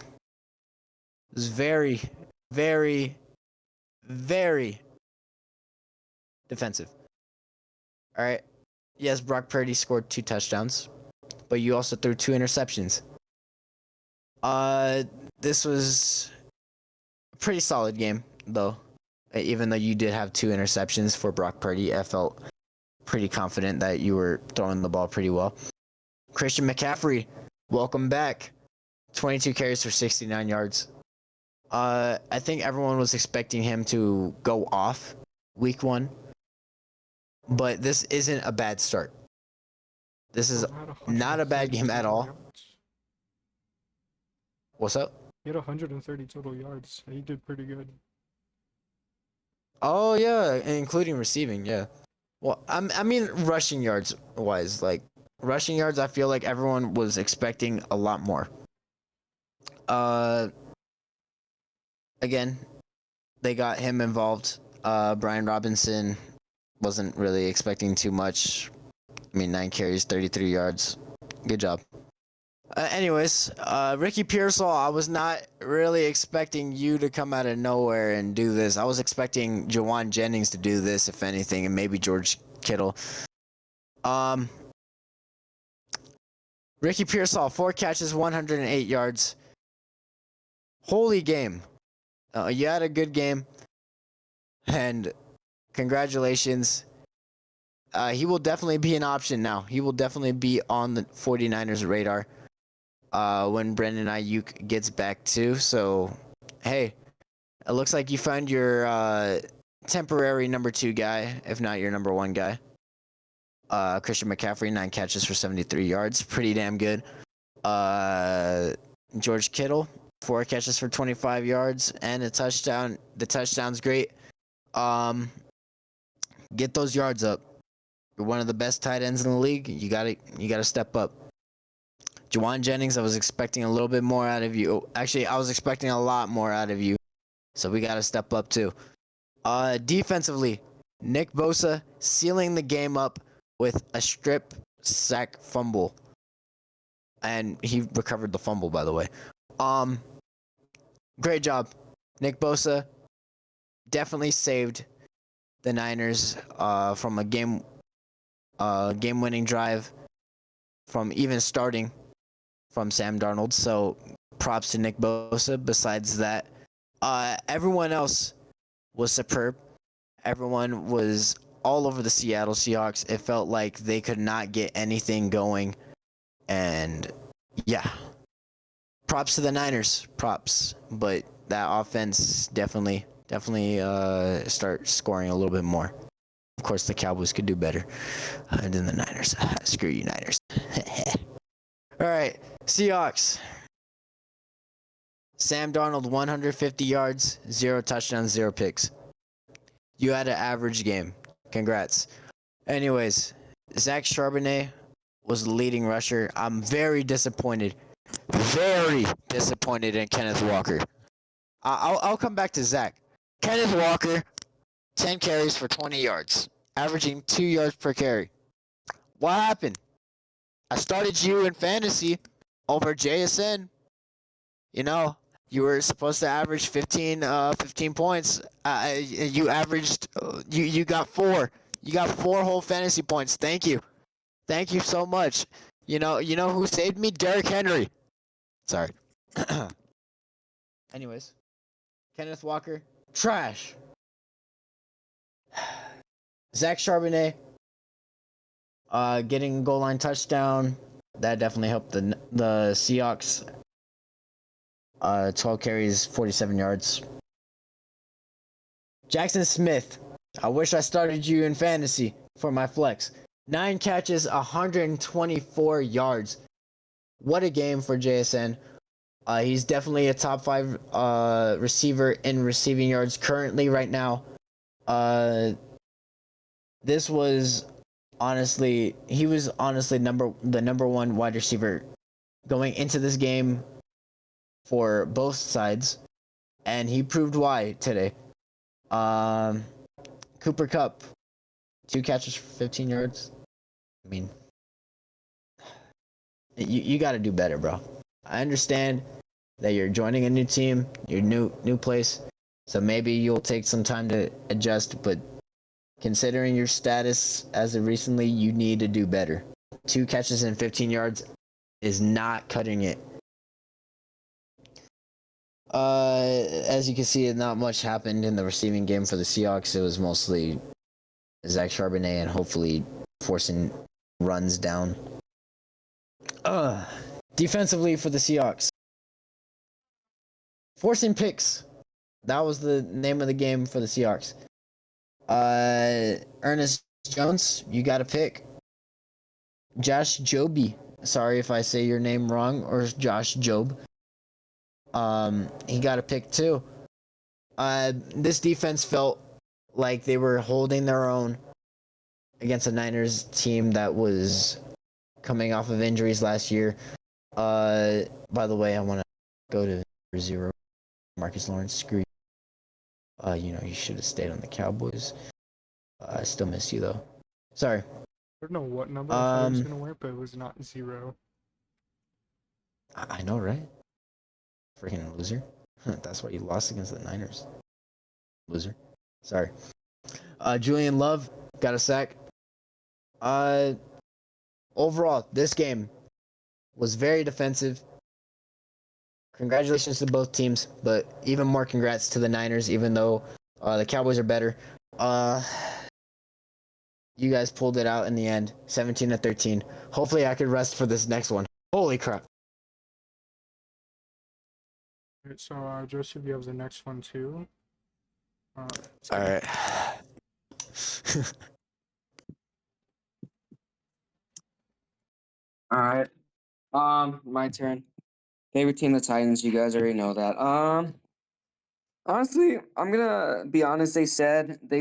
was very, very, very defensive. All right. Yes, Brock Purdy scored 2 touchdowns, but you also threw 2 interceptions. This was a pretty solid game, though. Even though you did have 2 interceptions for Brock Purdy, I felt pretty confident that you were throwing the ball pretty well. Christian McCaffrey, welcome back. 22 carries for 69 yards. I think everyone was expecting him to go off week 1. But this isn't a bad start. This is not a bad game at all. What's up? He had 130 total yards. He did pretty good. Oh yeah, including receiving, yeah. Well, I mean rushing yards wise, like rushing yards, I feel like everyone was expecting a lot more. Again, they got him involved. Brian Robinson wasn't really expecting too much. I mean, 9 carries, 33 yards. Good job. Anyways, Ricky Pearsall, I was not really expecting you to come out of nowhere and do this. I was expecting Jawan Jennings to do this, if anything, and maybe George Kittle. Ricky Pearsall, 4 catches, 108 yards. Holy game. You had a good game. And congratulations. He will definitely be an option now. He will definitely be on the 49ers radar. when Brandon Ayuk gets back too. So, hey, it looks like you found your temporary number 2 guy, if not your number 1 guy. Christian McCaffrey, 9 catches for 73 yards, pretty damn good. George Kittle, 4 catches for 25 yards and a touchdown. The touchdown's great. Get those yards up. You're one of the best tight ends in the league. You gotta step up. Juwan Jennings, I was expecting a little bit more out of you. Actually, I was expecting a lot more out of you. So we gotta step up too. Defensively, Nick Bosa sealing the game up with a strip sack fumble. And he recovered the fumble, by the way. Great job. Nick Bosa definitely saved the Niners from a game-winning drive from even starting from Sam Darnold. So props to Nick Bosa. Besides that, everyone else was superb. Everyone was all over the Seattle Seahawks. It felt like they could not get anything going. And yeah, props to the Niners. Props. But that offense definitely start scoring a little bit more. Of course, the Cowboys could do better than the Niners. Screw you, Niners. All right, Seahawks. Sam Darnold, 150 yards, 0 touchdowns, 0 picks. You had an average game. Congrats. Anyways, Zach Charbonnet was the leading rusher. I'm very disappointed in Kenneth Walker. I'll come back to Zach. Kenneth Walker, 10 carries for 20 yards, averaging 2 yards per carry. What happened? I started you in fantasy over JSN. You know, you were supposed to average 15 points. You averaged, you got 4. You got 4 whole fantasy points. Thank you so much. You know who saved me? Derrick Henry. Sorry. Anyways, Kenneth Walker, trash. Zach Charbonnet, getting a goal line touchdown. That definitely helped the Seahawks. 12 carries, 47 yards. Jackson Smith, I wish I started you in fantasy for my flex. 9 catches, 124 yards. What a game for JSN. He's definitely a top 5 receiver in receiving yards currently right now. This was honestly, he was honestly the number 1 wide receiver going into this game for both sides, and he proved why today. Cooper Kupp, 2 catches for 15 yards. I mean, you got to do better, bro. I understand that you're joining a new team, your new place, so maybe you'll take some time to adjust, but considering your status as of recently, you need to do better. 2 catches and 15 yards is not cutting it. As you can see, not much happened in the receiving game for the Seahawks. It was mostly Zach Charbonnet and hopefully forcing runs down. Defensively for the Seahawks, forcing picks. That was the name of the game for the Seahawks. Ernest Jones, you got a pick. Josh Joby, sorry if I say your name wrong, or Josh Job. He got a pick too. This defense felt like they were holding their own against a Niners team that was coming off of injuries last year. By the way, I want to go to 0. Marcus Lawrence, screw you. You should have stayed on the Cowboys. I still miss you though. Sorry. I don't know what number I thought he was gonna wear, but it was not 0. I know, right? Freaking loser. That's why you lost against the Niners. Loser. Sorry. Julian Love got a sack. Overall, this game was very defensive. Congratulations to both teams, but even more congrats to the Niners, even though the Cowboys are better. You guys pulled it out in the end, 17-13. Hopefully I could rest for this next one. Holy crap. Okay, so Joseph, you have the next one too. All right. All right. My turn. Favorite team, the Titans. You guys already know that. Honestly, I'm gonna be honest. They've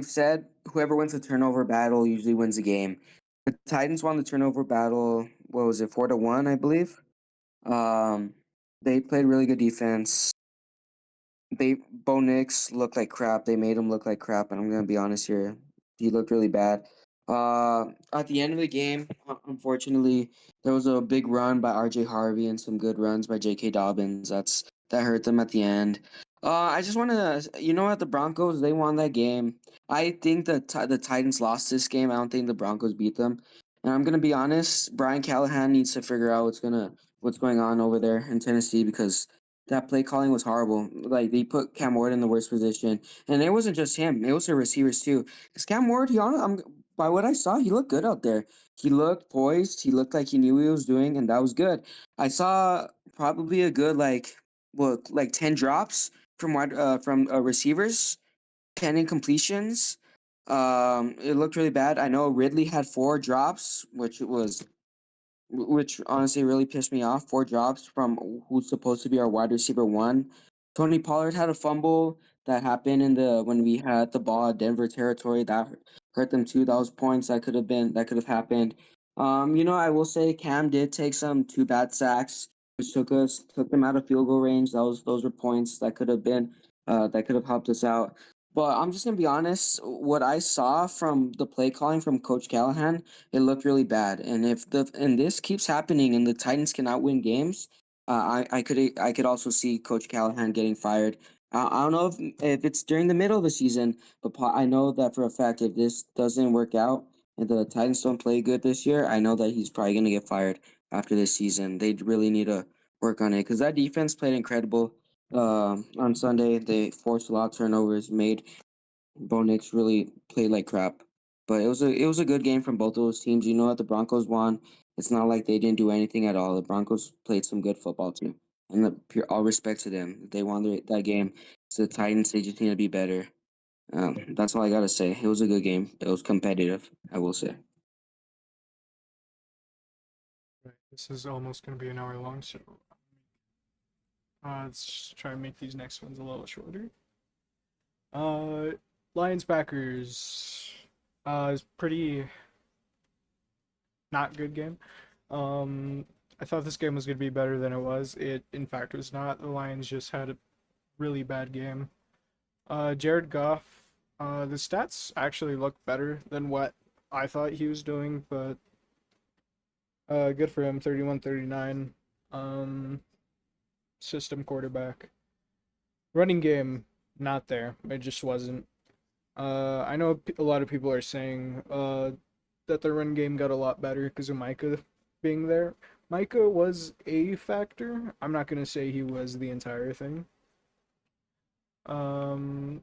said whoever wins the turnover battle usually wins the game. The Titans won the turnover battle. What was it, 4-1, I believe? Um, they played really good defense. Bo Nix looked like crap. They made him look like crap, and I'm gonna be honest here. He looked really bad. At the end of the game, unfortunately, there was a big run by R.J. Harvey and some good runs by J.K. Dobbins. That hurt them at the end. I just want to, what, the Broncos, they won that game. I think the Titans lost this game. I don't think the Broncos beat them. And I'm gonna be honest, Brian Callahan needs to figure out what's going on over there in Tennessee, because that play calling was horrible. Like, they put Cam Ward in the worst position, and it wasn't just him; it was the receivers too. Because Cam Ward, by what I saw, he looked good out there. He looked poised. He looked like he knew what he was doing, and that was good. I saw probably a good, like 10 drops from receivers, 10 incompletions. It looked really bad. I know Ridley had 4 drops, which honestly really pissed me off. 4 drops from who's supposed to be our wide receiver one. Tony Pollard had a fumble that happened when we had the ball at Denver territory. That hurt them too. That was points that could have happened. I will say Cam did take some 2 bad sacks, which took them out of field goal range. Those were points that could have helped us out. But I'm just gonna be honest. What I saw from the play calling from Coach Callahan, it looked really bad. And if this keeps happening and the Titans cannot win games, I could also see Coach Callahan getting fired. I don't know if it's during the middle of the season, but I know that for a fact if this doesn't work out and the Titans don't play good this year, I know that he's probably gonna get fired after this season. They really need to work on it because that defense played incredible. On Sunday, they forced a lot of turnovers, made Bo Nix really played like crap. But it was a good game from both of those teams. You know that the Broncos won. It's not like they didn't do anything at all. The Broncos played some good football too, and pure all respect to them. They won that game. So the Titans, they just need to be better. That's all I gotta say. It was a good game. It was competitive, I will say. Right, this is almost going to be an hour long, so let's try and make these next ones a little shorter. Uh, Lions Packers. Is pretty not good game. Um, I thought this game was going to be better than it was. It, in fact, was not. The Lions just had a really bad game. Jared Goff. The stats actually look better than what I thought he was doing, but good for him. 31-39. Um, System quarterback. Running game, not there. It just wasn't. I know a lot of people are saying that the run game got a lot better because of Micah being there. Micah was a factor. I'm not gonna say he was the entire thing. Um,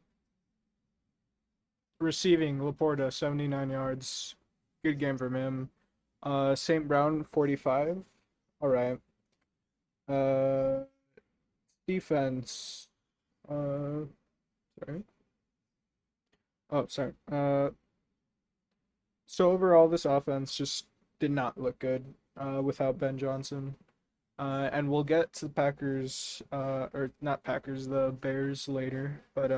Receiving, Laporta 79 yards, good game from him. St. Brown 45. All right. Uh, Defense. Sorry. Oh, sorry. So overall, this offense just did not look good without Ben Johnson. And we'll get to the Packers, or not Packers, the Bears later. But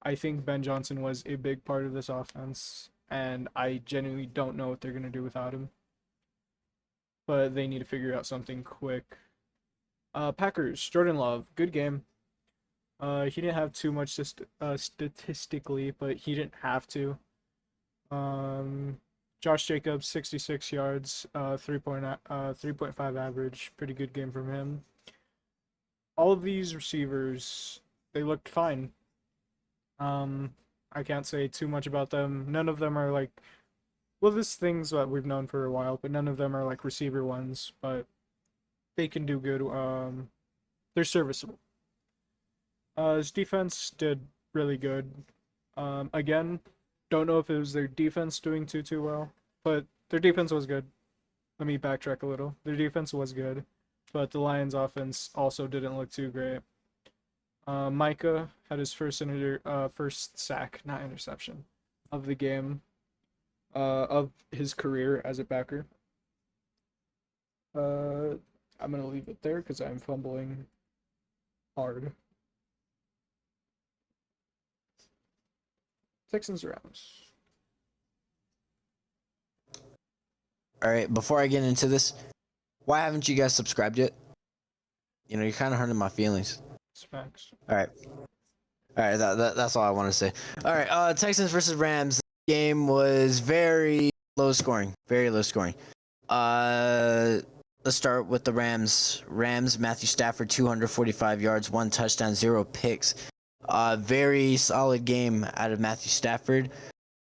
I think Ben Johnson was a big part of this offense, and I genuinely don't know what they're gonna do without him. But they need to figure out something quick. Packers, Jordan Love, good game. He didn't have too much statistically, but he didn't have to. Um, Josh Jacobs, 66 yards, 3.5 average, pretty good game from him. All of these receivers, they looked fine. I can't say too much about them. None of them are like, well, this thing's that we've known for a while, but none of them are like receiver ones, but they can do good. They're serviceable. His defense did really good. Again, don't know if it was their defense doing too well, but their defense was good. Let me backtrack a little. Their defense was good, but the Lions' offense also didn't look too great. Micah had his first sack, not interception, of the game, of his career as a backer. Uh, I'm gonna leave it there because I'm fumbling hard. Texans Rams. All right, before I get into this, why haven't you guys subscribed yet? You know, you're kind of hurting my feelings. Smacks. All right. All right, that's all I want to say. All right, Texans versus Rams. The game was very low scoring. Very low scoring. Let's start with the Rams. Matthew Stafford, 245 yards, 1 touchdown, 0 picks. Very solid game out of Matthew Stafford.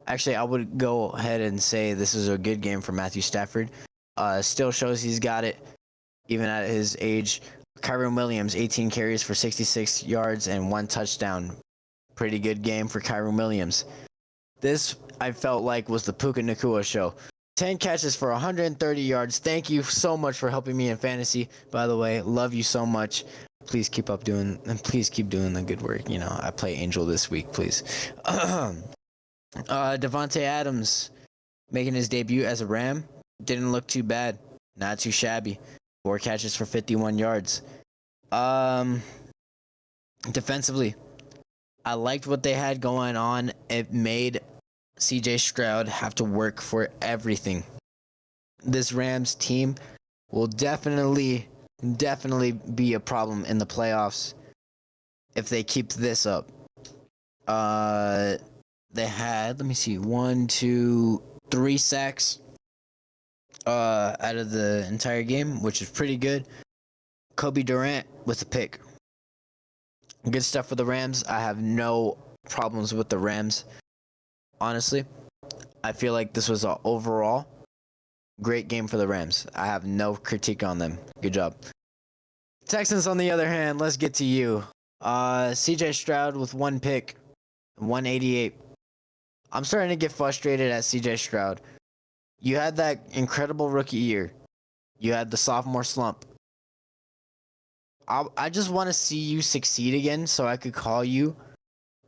Actually, I would go ahead and say this is a good game for Matthew Stafford. Still shows he's got it, even at his age. Kyron Williams, 18 carries for 66 yards and 1 touchdown. Pretty good game for Kyron Williams. This, I felt like, was the Puka Nacua show. 10 catches for 130 yards. Thank you so much for helping me in fantasy. By the way, love you so much. Please keep doing the good work. You know, I play Angel this week, please. Devontae Adams making his debut as a Ram. Didn't look too bad. Not too shabby. 4 catches for 51 yards. Defensively, I liked what they had going on. It made CJ Stroud have to work for everything. This Rams team will definitely be a problem in the playoffs if they keep this up. They had, let me see, 1, 2, 3 sacks out of the entire game, which is pretty good. Kobe Durant with a pick. Good stuff for the Rams. I have no problems with the Rams. Honestly, I feel like this was an overall great game for the Rams. I have no critique on them. Good job. Texans, on the other hand, let's get to you. CJ Stroud with 1 pick, 188. I'm starting to get frustrated at CJ Stroud. You had that incredible rookie year. You had the sophomore slump. I just want to see you succeed again so I could call you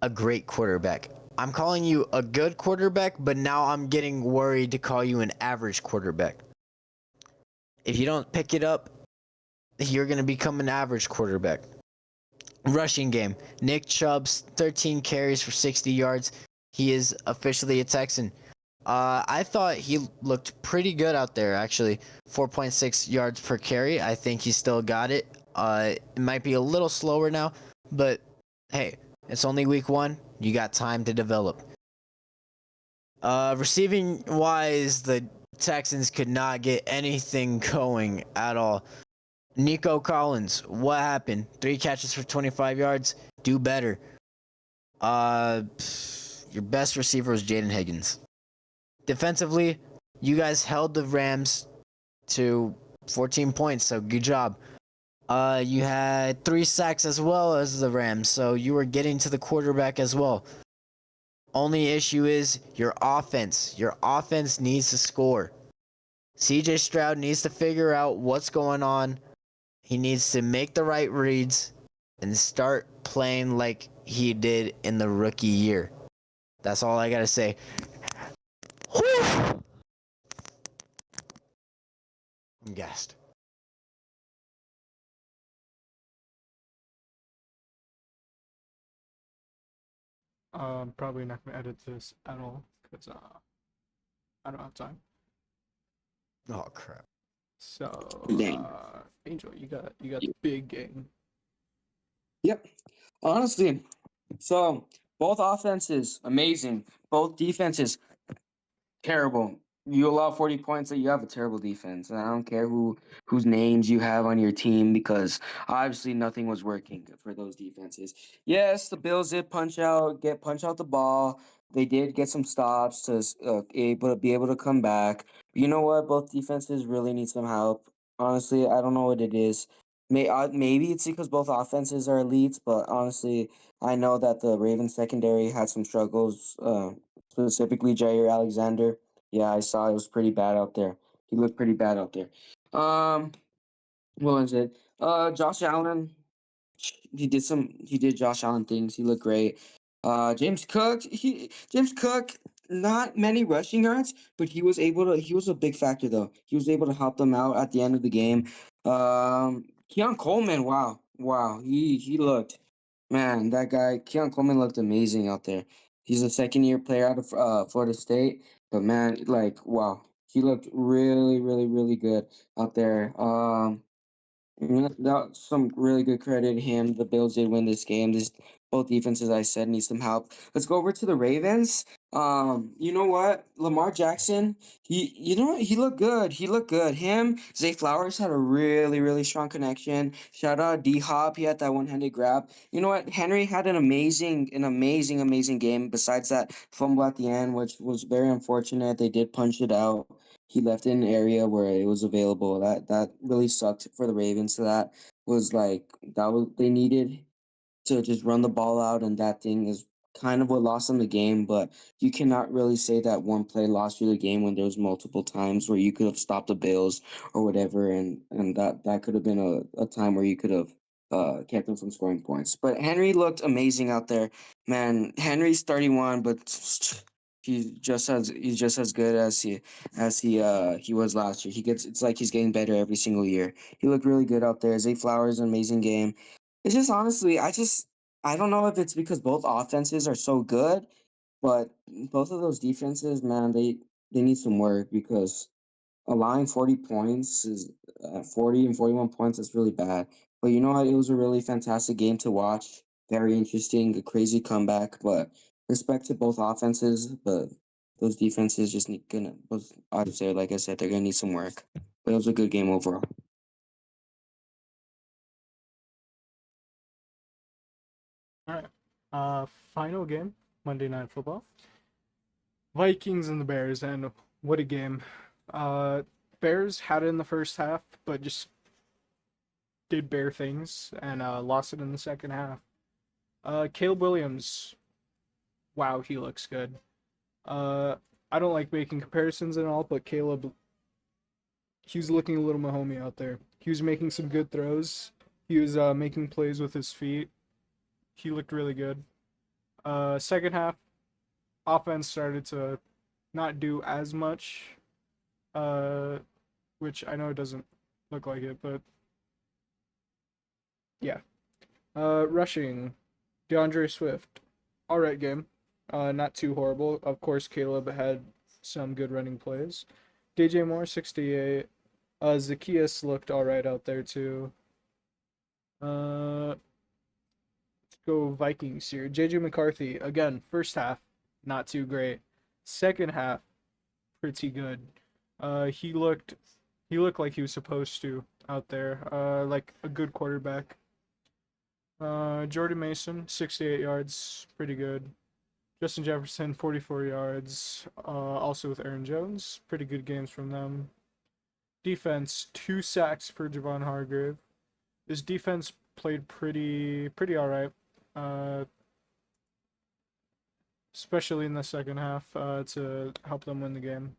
a great quarterback. I'm calling you a good quarterback, but now I'm getting worried to call you an average quarterback. If you don't pick it up, you're going to become an average quarterback. Rushing game. Nick Chubb's 13 carries for 60 yards. He is officially a Texan. I thought he looked pretty good out there, actually. 4.6 yards per carry. I think he still got it. It might be a little slower now, but hey, it's only week 1. You got time to develop. Receiving wise, the Texans could not get anything going at all. Nico Collins, what happened? 3 catches for 25 yards. Do better. Your best receiver was Jaden Higgins. Defensively, you guys held the Rams to 14 points, so good job. You had 3 sacks as well as the Rams, so you were getting to the quarterback as well. Only issue is your offense. Your offense needs to score. CJ Stroud needs to figure out what's going on. He needs to make the right reads and start playing like he did in the rookie year. That's all I gotta say. Whew! I'm gassed. Probably not gonna edit this at all because I don't have time. Oh crap. So Dang. Angel, you got the big game. Yep. Honestly, so both offenses amazing. Both defenses terrible. You allow 40 points, that you have a terrible defense. And I don't care whose names you have on your team because obviously nothing was working for those defenses. Yes, the Bills did punch out the ball. They did get some stops to be able to come back. But you know what? Both defenses really need some help. Honestly, I don't know what it is. Maybe it's because both offenses are elites, but honestly, I know that the Ravens secondary had some struggles. Specifically Jair Alexander. Yeah, I saw it was pretty bad out there. He looked pretty bad out there. What was it? Josh Allen. He did Josh Allen things. He looked great. James Cook, not many rushing yards, but he was a big factor though. He was able to help them out at the end of the game. Keon Coleman, wow, he looked, man, that guy Keon Coleman looked amazing out there. He's a second year player out of Florida State, but man, like wow, he looked really good out there. That's some really good credit to him. The Bills did win this game. This both defenses I said need some help. Let's go over to the Ravens. You know what? Lamar Jackson, you know what? He looked good. He looked good. Him, Zay Flowers had a really strong connection. Shout out D Hop. He had that one-handed grab. You know what? Henry had an amazing game. Besides that fumble at the end, which was very unfortunate. They did punch it out. He left it in an area where it was available. That really sucked for the Ravens. So that was like that was they needed to just run the ball out, and that thing is kind of what lost them the game. But you cannot really say that one play lost you the game when there was multiple times where you could have stopped the Bills or whatever, and that could have been a time where you could have kept them from scoring points. But Henry looked amazing out there, man. Henry's 31, but he's just as good as he was last year. It's like he's getting better every single year. He looked really good out there. Zay Flowers, an amazing game. It's just honestly, I don't know if it's because both offenses are so good, but both of those defenses, man, they need some work because allowing 40 points is 40 and 41 points. That's really bad. But you know what? It was a really fantastic game to watch. Very interesting, a crazy comeback. But respect to both offenses, but those defenses just need gonna. Those I would say, like I said, they're gonna need some work. But it was a good game overall. All right. Final game, Monday Night Football. Vikings and the Bears, and what a game. Uh, Bears had it in the first half, but just did bear things and lost it in the second half. Caleb Williams, wow, he looks good. Uh, I don't like making comparisons and all, but Caleb, he was looking a little Mahomey out there. He was making some good throws. He was making plays with his feet. He looked really good. Second half, offense started to not do as much, uh, which I know it doesn't look like it, but yeah. Rushing, DeAndre Swift, all right game. Not too horrible. Of course, Caleb had some good running plays. DJ Moore, 68. Zacchaeus looked all right out there too. Let's go Vikings here. JJ McCarthy, again, first half, not too great. Second half, pretty good. He looked like he was supposed to out there. Like a good quarterback. Jordan Mason, 68 yards, pretty good. Justin Jefferson, 44 yards. Also with Aaron Jones, pretty good games from them. Defense, 2 sacks for Javon Hargrave. His defense played pretty all right. Uh, Especially in the second half to help them win the game.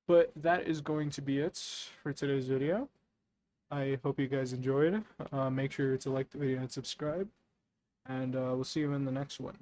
But that is going to be it for today's video. I hope you guys enjoyed. Make sure to like the video and subscribe. And we'll see you in the next one.